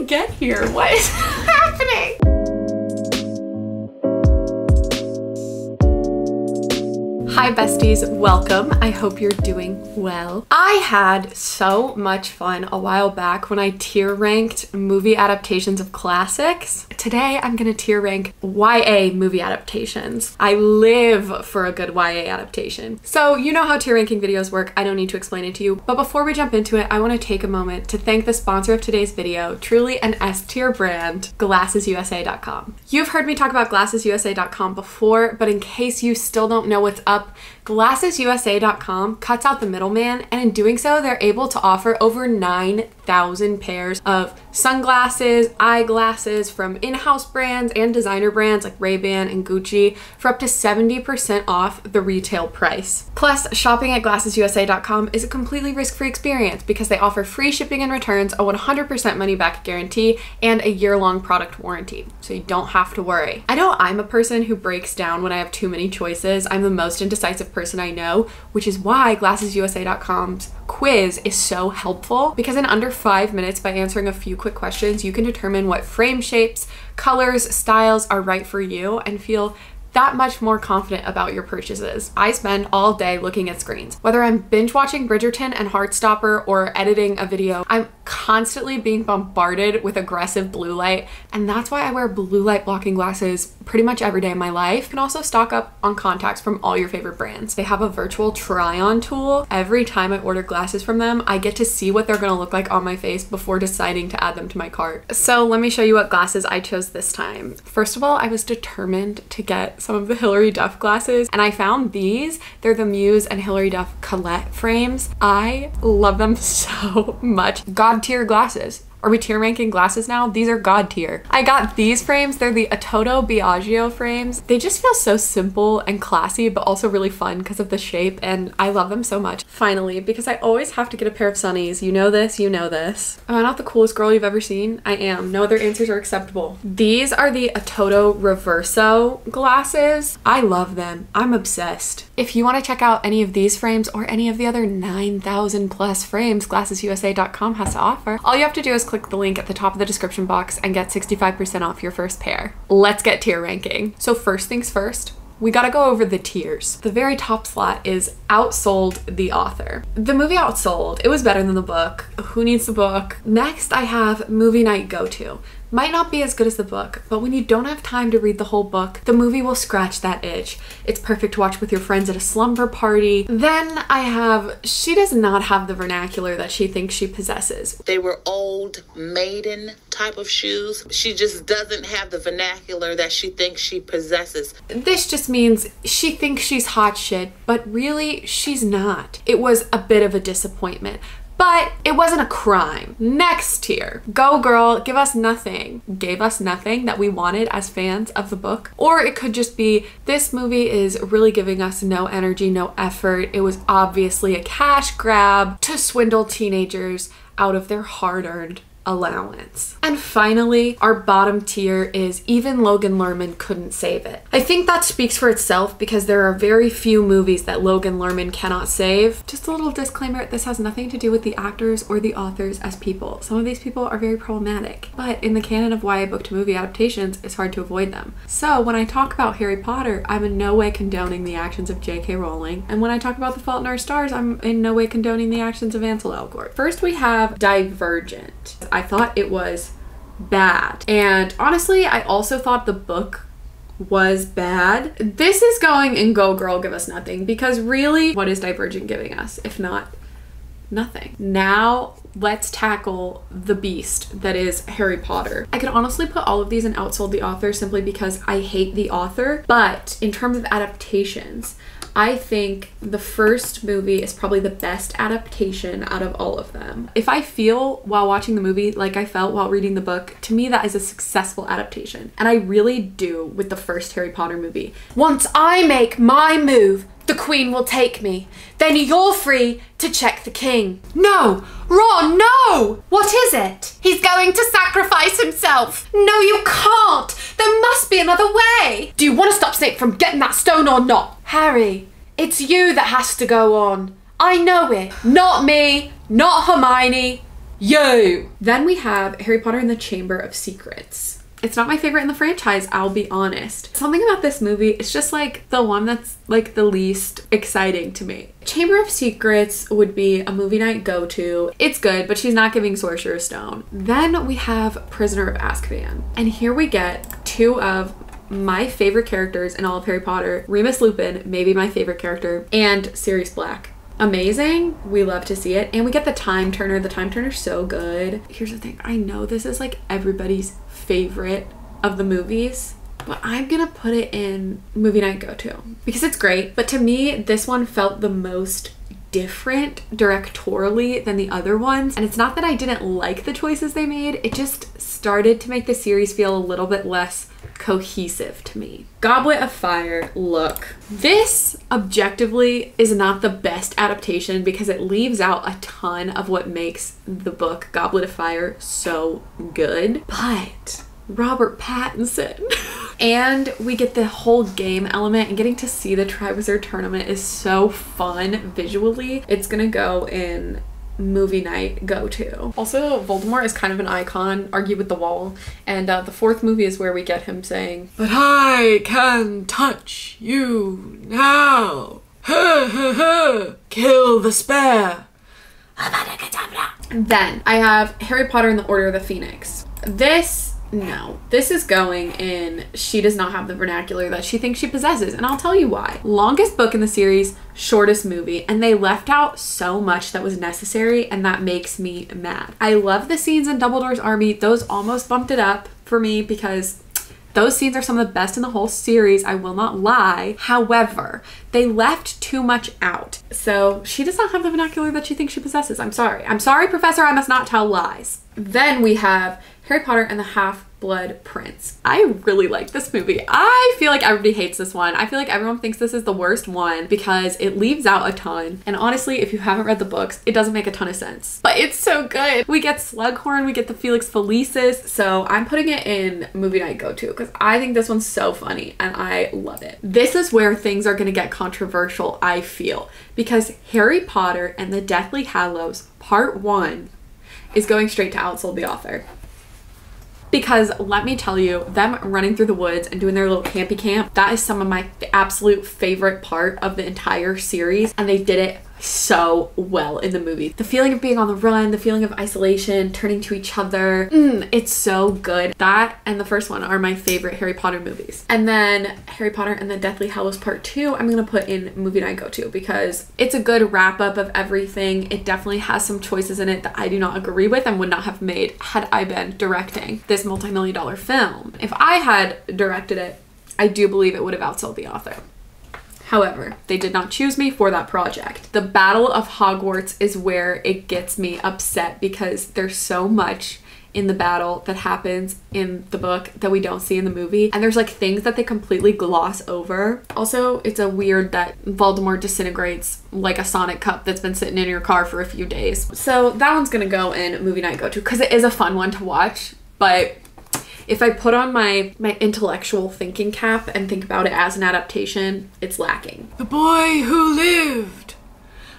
get here? What is happening? Hi besties, welcome. I hope you're doing well. I had so much fun a while back when I tier ranked movie adaptations of classics. Today I'm gonna tier rank YA movie adaptations. I live for a good YA adaptation. So you know how tier ranking videos work, I don't need to explain it to you. But before we jump into it, I wanna take a moment to thank the sponsor of today's video, truly an S tier brand, glassesusa.com. You've heard me talk about glassesusa.com before, but in case you still don't know what's up, glassesusa.com cuts out the middleman, and in doing so, they're able to offer over 9,000 pairs of sunglasses, eyeglasses from in-house brands and designer brands like Ray-Ban and Gucci for up to 70% off the retail price. Plus, shopping at glassesusa.com is a completely risk-free experience because they offer free shipping and returns, a 100% money-back guarantee, and a year-long product warranty, so you don't have to worry. I know I'm a person who breaks down when I have too many choices. I'm the most indecisive person I know, which is why glassesusa.com's quiz is so helpful, because in under 5 minutes, by answering a few quick questions, you can determine what frame shapes, colors, styles are right for you and feel that much more confident about your purchases. I spend all day looking at screens. Whether I'm binge watching Bridgerton and Heartstopper or editing a video, I'm constantly being bombarded with aggressive blue light, and that's why I wear blue light blocking glasses pretty much every day of my life. You can also stock up on contacts from all your favorite brands. They have a virtual try-on tool. Every time I order glasses from them, I get to see what they're gonna look like on my face before deciding to add them to my cart. So let me show you what glasses I chose this time. First of all, I was determined to get some of the Hilary Duff glasses, and I found these. They're the Muse and Hilary Duff Colette frames. I love them so much. God tier glasses. Are we tier ranking glasses now? These are god tier. I got these frames. They're the Atoto Biagio frames. They just feel so simple and classy, but also really fun because of the shape, and I love them so much. Finally, because I always have to get a pair of sunnies. You know this, you know this. Am I not the coolest girl you've ever seen? I am. No other answers are acceptable. These are the Atoto Reverso glasses. I love them. I'm obsessed. If you want to check out any of these frames or any of the other 9,000 plus frames glassesusa.com has to offer, all you have to do is click the link at the top of the description box and get 65% off your first pair. Let's get tier ranking. So first things first, we gotta go over the tiers. The very top slot is outsold the author. The movie outsold. It was better than the book. Who needs the book? Next, I have movie night go-to. Might not be as good as the book, but when you don't have time to read the whole book, the movie will scratch that itch. It's perfect to watch with your friends at a slumber party. Then I have, she does not have the vernacular that she thinks she possesses. They were old maiden type of shoes. She just doesn't have the vernacular that she thinks she possesses. This just means she thinks she's hot shit, but really she's not. It was a bit of a disappointment. But it wasn't a crime. Next tier. Go girl, give us nothing. Gave us nothing that we wanted as fans of the book. Or it could just be, this movie is really giving us no energy, no effort. It was obviously a cash grab to swindle teenagers out of their hard-earned allowance. And finally, our bottom tier is even Logan Lerman couldn't save it. I think that speaks for itself because there are very few movies that Logan Lerman cannot save. Just a little disclaimer, this has nothing to do with the actors or the authors as people. Some of these people are very problematic, but in the canon of YA book to movie adaptations, it's hard to avoid them. So when I talk about Harry Potter, I'm in no way condoning the actions of J.K. Rowling. And when I talk about The Fault in Our Stars, I'm in no way condoning the actions of Ansel Elgort. First, we have Divergent. I thought it was bad. And honestly, I also thought the book was bad. This is going in Go Girl, Give Us Nothing, because really, what is Divergent giving us if not nothing? Now let's tackle the beast that is Harry Potter. I could honestly put all of these in outsold the author simply because I hate the author, but in terms of adaptations, I think the first movie is probably the best adaptation out of all of them. If I feel while watching the movie like I felt while reading the book, to me that is a successful adaptation. And I really do with the first Harry Potter movie. Once I make my move, the Queen will take me. Then you're free to check the King. No! Ron, no! What is it? He's going to sacrifice himself. No, you can't. There must be another way. Do you want to stop Snape from getting that stone or not? Harry, it's you that has to go on. I know it. Not me, not Hermione. Yo! Then we have Harry Potter and the Chamber of Secrets. It's not my favorite in the franchise, I'll be honest. Something about this movie, it's just like the one that's like the least exciting to me. Chamber of Secrets would be a movie night go-to. It's good, but she's not giving Sorcerer's Stone. Then we have Prisoner of Azkaban. And here we get two of my favorite characters in all of Harry Potter. Remus Lupin, maybe my favorite character, and Sirius Black. Amazing. We love to see it. And we get the Time Turner. The Time Turner's so good. Here's the thing. I know this is like everybody's favorite of the movies, but I'm gonna put it in movie night go-to because it's great. But to me, this one felt the most different directorially than the other ones. And it's not that I didn't like the choices they made. It just started to make the series feel a little bit less cohesive to me. Goblet of Fire, look. This objectively is not the best adaptation because it leaves out a ton of what makes the book Goblet of Fire so good. But Robert Pattinson. And we get the whole game element, and getting to see the Triwizard Tournament is so fun visually. It's gonna go in movie night go-to. Also, Voldemort is kind of an icon, argue with the wall, and the fourth movie is where we get him saying, "But I can touch you now. Kill the spare." Then I have Harry Potter and the Order of the Phoenix. This is going in, she does not have the vernacular that she thinks she possesses, and I'll tell you why. Longest book in the series, shortest movie, and they left out so much that was necessary, and that makes me mad. I love the scenes in Dumbledore's army. Those almost bumped it up for me because those scenes are some of the best in the whole series, I will not lie. However, they left too much out. So she does not have the vernacular that she thinks she possesses. I'm sorry. I'm sorry, Professor, I must not tell lies. Then we have Harry Potter and the Half-Blood Prince. I really like this movie. I feel like everybody hates this one. I feel like everyone thinks this is the worst one because it leaves out a ton. And honestly, if you haven't read the books, it doesn't make a ton of sense. But it's so good. We get Slughorn, we get the Felix Felicis. So I'm putting it in movie night go-to because I think this one's so funny and I love it. This is where things are gonna get controversial, I feel, because Harry Potter and the Deathly Hallows Part 1 is going straight to Outsold the Author. Because let me tell you, them running through the woods and doing their little campy camp, that is some of my absolute favorite part of the entire series, and they did it so well in the movie. The feeling of being on the run, the feeling of isolation, turning to each other, it's so good. That and the first one are my favorite Harry Potter movies. And then Harry Potter and the Deathly Hallows Part 2, I'm gonna put in movie night go-to because it's a good wrap up of everything. It definitely has some choices in it that I do not agree with and would not have made had I been directing this multi-million-dollar film. If I had directed it, I do believe it would have outsold the author. However, they did not choose me for that project. The Battle of Hogwarts is where it gets me upset because there's so much in the battle that happens in the book that we don't see in the movie. And there's like things that they completely gloss over. Also, it's a weird that Voldemort disintegrates like a Sonic cup that's been sitting in your car for a few days. So that one's gonna go in movie night go-to because it is a fun one to watch, but if I put on my intellectual thinking cap and think about it as an adaptation, it's lacking. The boy who lived,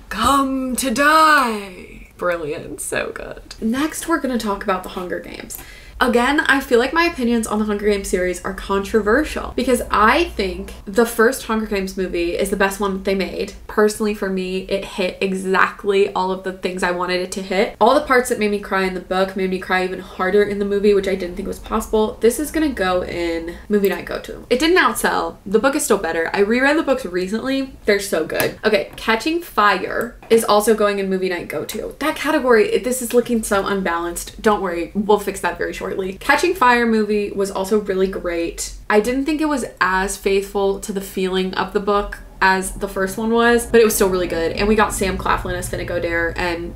come to die. Brilliant, so good. Next, we're gonna talk about the Hunger Games. Again, I feel like my opinions on the Hunger Games series are controversial because I think the first Hunger Games movie is the best one that they made. Personally, for me, it hit exactly all of the things I wanted it to hit. All the parts that made me cry in the book made me cry even harder in the movie, which I didn't think was possible. This is gonna go in movie night go-to. It didn't outsell. The book is still better. I reread the books recently. They're so good. Okay, Catching Fire is also going in movie night go-to. That category, this is looking so unbalanced. Don't worry, we'll fix that very shortly. Catching Fire movie was also really great. I didn't think it was as faithful to the feeling of the book as the first one was, but it was still really good. And we got Sam Claflin as Finnick Odair, and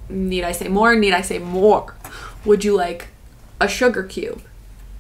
need I say more? Need I say more? Would you like a sugar cube?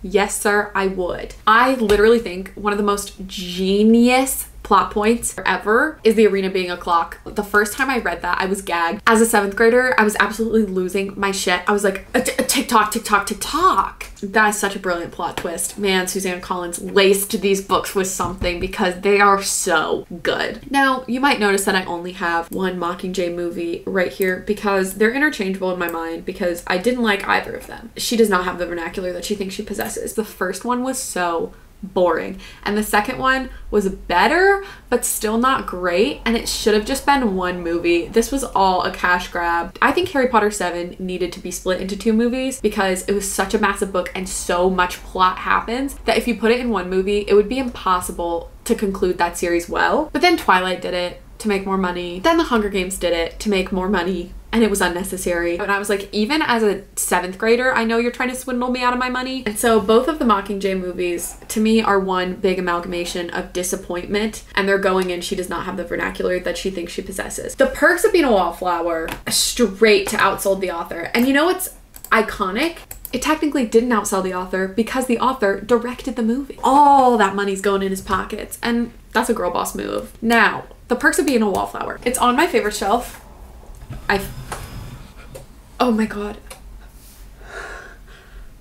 Yes, sir, I would. I literally think one of the most genius plot points ever is the arena being a clock. The first time I read that, I was gagged. As a 7th grader, I was absolutely losing my shit. I was like, tick tock, tick tock, tick tock. That is such a brilliant plot twist. Man, Suzanne Collins laced these books with something because they are so good. Now, you might notice that I only have one Mockingjay movie right here because they're interchangeable in my mind because I didn't like either of them. She does not have the vernacular that she thinks she possesses. The first one was so boring, and the second one was better but still not great, and it should have just been one movie. This was all a cash grab. I think Harry Potter 7 needed to be split into 2 movies because it was such a massive book and so much plot happens that if you put it in one movie, it would be impossible to conclude that series well. But then Twilight did it to make more money. Then The Hunger Games did it to make more money, and it was unnecessary. And I was like, even as a 7th grader, I know you're trying to swindle me out of my money. And so both of the Mockingjay movies to me are one big amalgamation of disappointment, and they're going in, she does not have the vernacular that she thinks she possesses. The Perks of Being a Wallflower, straight to outsold the author. And you know what's iconic? It technically didn't outsell the author because the author directed the movie. All that money's going in his pockets, and that's a girl boss move. Now, The Perks of Being a Wallflower. It's on my favorite shelf. Oh my god.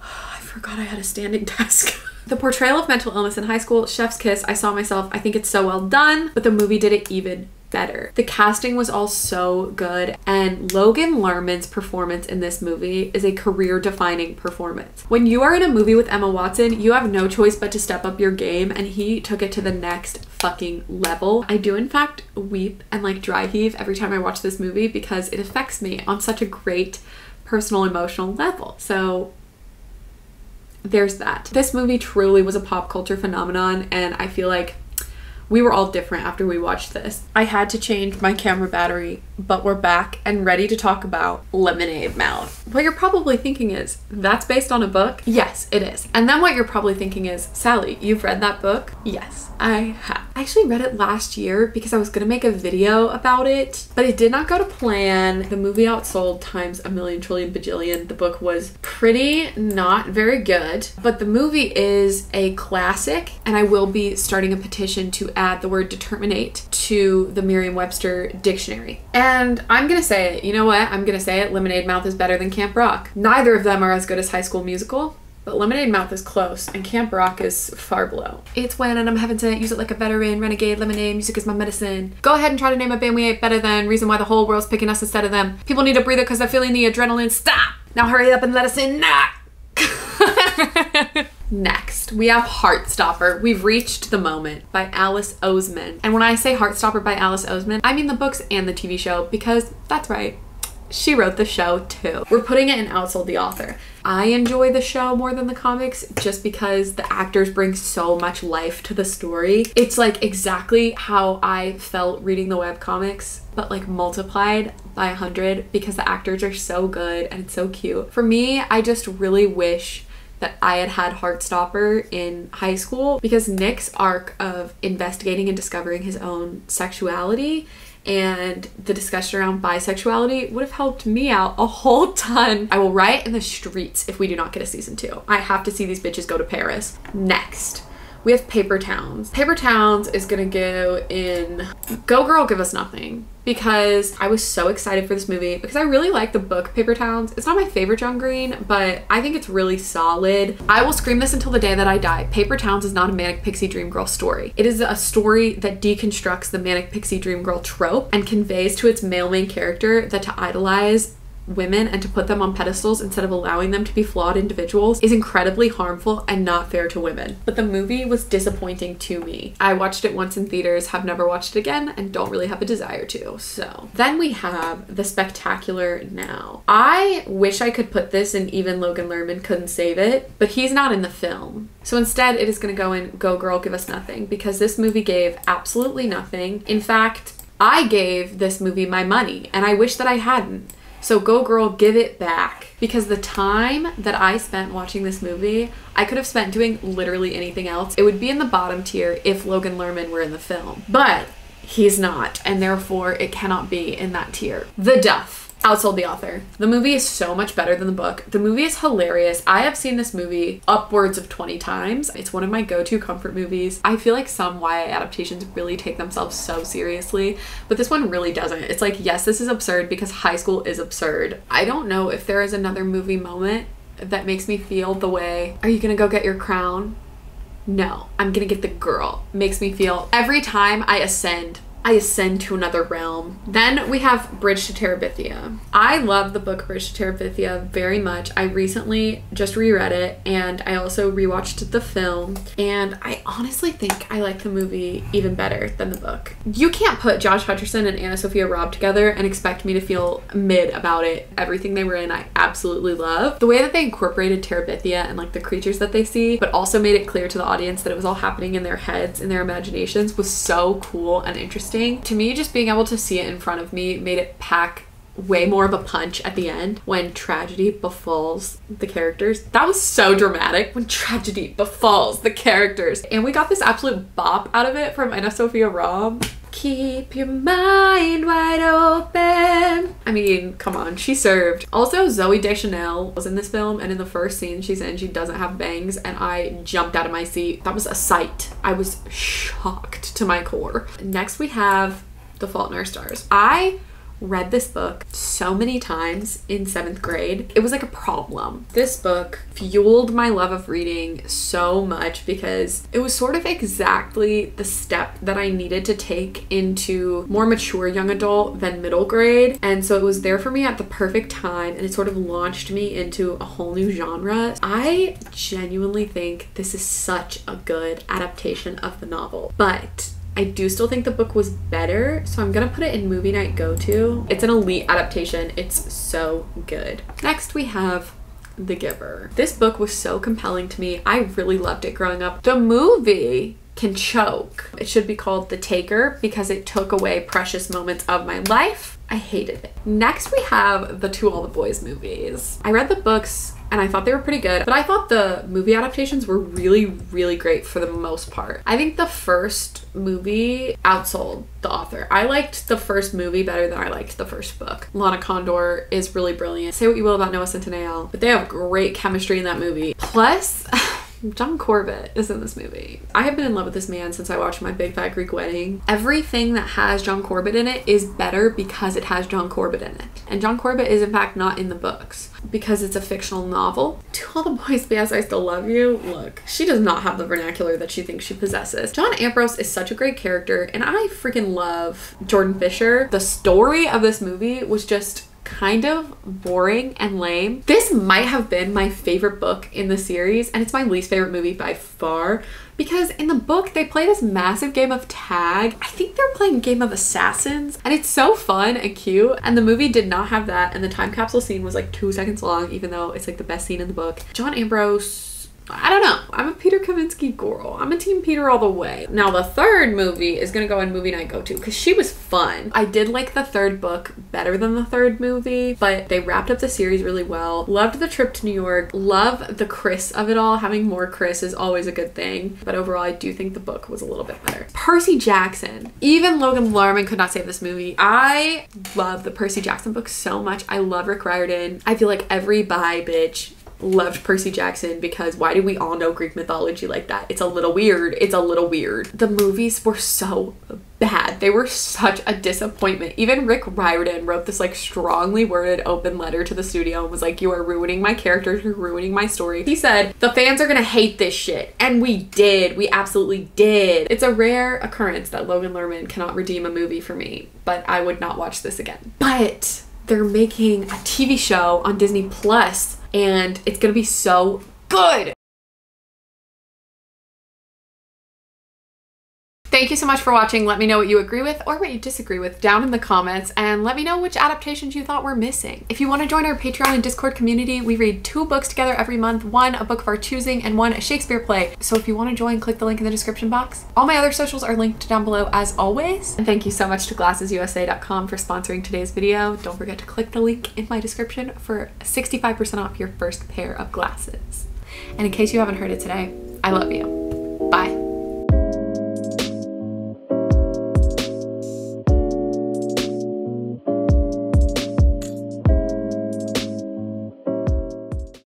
I forgot I had a standing desk. The portrayal of mental illness in high school, chef's kiss, I saw myself. I think it's so well done, but the movie did it even better. The casting was all so good, and Logan Lerman's performance in this movie is a career-defining performance. When you are in a movie with Emma Watson, you have no choice but to step up your game, and he took it to the next fucking level. I do in fact weep and like dry heave every time I watch this movie because it affects me on such a great personal emotional level. So there's that. This movie truly was a pop culture phenomenon, and I feel like we were all different after we watched this. I had to change my camera battery, but we're back and ready to talk about Lemonade Mouth. What you're probably thinking is, that's based on a book? Yes, it is. And then what you're probably thinking is, Sally, you've read that book? Yes, I have. I actually read it last year because I was gonna make a video about it, but it did not go to plan. The movie outsold times a million trillion bajillion. The book was pretty not very good, but the movie is a classic, and I will be starting a petition to add the word determinate to the Merriam-Webster dictionary. And I'm gonna say it, you know what? I'm gonna say it, Lemonade Mouth is better than Camp Rock. Neither of them are as good as High School Musical, but Lemonade Mouth is close, and Camp Rock is far below. It's when, and I'm having to use it like a veteran, renegade, lemonade, music is my medicine. Go ahead and try to name a band we ain't better than, reason why the whole world's picking us instead of them. People need a breather because they're feeling the adrenaline. Stop! Now hurry up and let us in. Nah! Next, we have Heartstopper. We've reached the moment by Alice Oseman. And when I say Heartstopper by Alice Oseman, I mean the books and the TV show because that's right, she wrote the show too. We're putting it in outsold the author. I enjoy the show more than the comics just because the actors bring so much life to the story. It's like exactly how I felt reading the webcomics, but like multiplied by 100 because the actors are so good and it's so cute. For me, I just really wish that I had had Heartstopper in high school because Nick's arc of investigating and discovering his own sexuality and the discussion around bisexuality would have helped me out a whole ton. I will riot in the streets if we do not get a season 2. I have to see these bitches go to Paris. Next, we have Paper Towns. Paper Towns is gonna go in Go Girl Give Us Nothing because I was so excited for this movie because I really like the book Paper Towns. It's not my favorite John Green, but I think it's really solid. I will scream this until the day that I die. Paper Towns is not a Manic Pixie Dream Girl story. It is a story that deconstructs the Manic Pixie Dream Girl trope and conveys to its male main character that to idolize women and to put them on pedestals instead of allowing them to be flawed individuals is incredibly harmful and not fair to women. But the movie was disappointing to me. I watched it once in theaters, have never watched it again, and don't really have a desire to. So then we have The Spectacular Now. I wish I could put this in Even Logan Lerman Couldn't Save It, but he's not in the film. So instead it is going to go in Go Girl Give Us Nothing because this movie gave absolutely nothing. In fact, I gave this movie my money and I wish that I hadn't. So Go Girl, give it back. Because the time that I spent watching this movie, I could have spent doing literally anything else. It would be in the bottom tier if Logan Lerman were in the film. But he's not, and therefore it cannot be in that tier. The Duff outsold the author. The movie is so much better than the book. The movie is hilarious. I have seen this movie upwards of 20 times. It's one of my go-to comfort movies. I feel like some YA adaptations really take themselves so seriously, but this one really doesn't. It's like, yes, this is absurd because high school is absurd. I don't know if there is another movie moment that makes me feel the way, are you gonna go get your crown? No, I'm gonna get the girl. Makes me feel every time I ascend to another realm. Then we have Bridge to Terabithia. I love the book Bridge to Terabithia very much. I recently just reread it, and I also rewatched the film, and I honestly think I like the movie even better than the book. You can't put Josh Hutcherson and Anna Sophia Robb together and expect me to feel mid about it. Everything they were in, I absolutely love. The way that they incorporated Terabithia and like the creatures that they see, but also made it clear to the audience that it was all happening in their heads, in their imaginations, was so cool and interesting. To me, just being able to see it in front of me made it pack way more of a punch at the end when tragedy befalls the characters. That was so dramatic. When tragedy befalls the characters. And we got this absolute bop out of it from Anna Sophia Robb. Keep your mind wide open. I mean, come on, she served. Also, Zooey Deschanel was in this film, and in the first scene she's in, she doesn't have bangs, and I jumped out of my seat. That was a sight. I was shocked to my core. Next we have The Fault in Our Stars. I read this book so many times in 7th grade. It was like a problem. This book fueled my love of reading so much because it was sort of exactly the step that I needed to take into more mature young adult than middle grade. And so it was there for me at the perfect time, and it sort of launched me into a whole new genre. I genuinely think this is such a good adaptation of the novel, but I do still think the book was better, so I'm gonna put it in movie night go-to. It's an elite adaptation. It's so good. Next we have The Giver. This book was so compelling to me. I really loved it growing up. The movie can choke. It should be called The Taker because it took away precious moments of my life. I hated it. Next we have the To All the Boys movies. I read the books and I thought they were pretty good, but I thought the movie adaptations were really, really great for the most part. I think the first movie outsold the author. I liked the first movie better than I liked the first book. Lana Condor is really brilliant. Say what you will about Noah Centineo, but they have great chemistry in that movie. Plus, John Corbett is in this movie. I have been in love with this man since I watched My Big Fat Greek Wedding. Everything that has John Corbett in it is better because it has John Corbett in it. And John Corbett is in fact not in the books because it's a fictional novel. To All the Boys, P.S. I Still Love You. Look, she does not have the vernacular that she thinks she possesses. John Ambrose is such a great character, and I freaking love Jordan Fisher. The story of this movie was just kind of boring and lame. This might have been my favorite book in the series, and it's my least favorite movie by far, because in the book they play this massive game of tag. I think they're playing Game of Assassins, and it's so fun and cute, and the movie did not have that, and the time capsule scene was like 2 seconds long, even though it's like the best scene in the book. John Ambrose, I don't know. I'm a Peter Kavinsky girl. I'm a team Peter all the way. Now the third movie is gonna go in movie night go-to because she was fun. I did like the third book better than the third movie, but they wrapped up the series really well. Loved the trip to New York. Love the Chris of it all. Having more Chris is always a good thing, but overall I do think the book was a little bit better. Percy Jackson. Even Logan Lerman could not save this movie. I love the Percy Jackson book so much. I love Rick Riordan. I feel like every bi bitch loved Percy Jackson because why do we all know Greek mythology like that? It's a little weird. It's a little weird. The movies were so bad. They were such a disappointment. Even Rick Riordan wrote this like strongly worded open letter to the studio and was like, you are ruining my characters, you're ruining my story. He said, the fans are gonna hate this shit. And we did. We absolutely did. It's a rare occurrence that Logan Lerman cannot redeem a movie for me, but I would not watch this again. But they're making a TV show on Disney Plus, and it's gonna be so good. Thank you so much for watching. Let me know what you agree with or what you disagree with down in the comments, and let me know which adaptations you thought were missing. If you want to join our Patreon and Discord community, we read 2 books together every month, 1 a book of our choosing and 1 a Shakespeare play. So if you want to join, click the link in the description box. All my other socials are linked down below as always. And thank you so much to glassesusa.com for sponsoring today's video. Don't forget to click the link in my description for 65% off your first pair of glasses. And in case you haven't heard it today, I love you. Bye.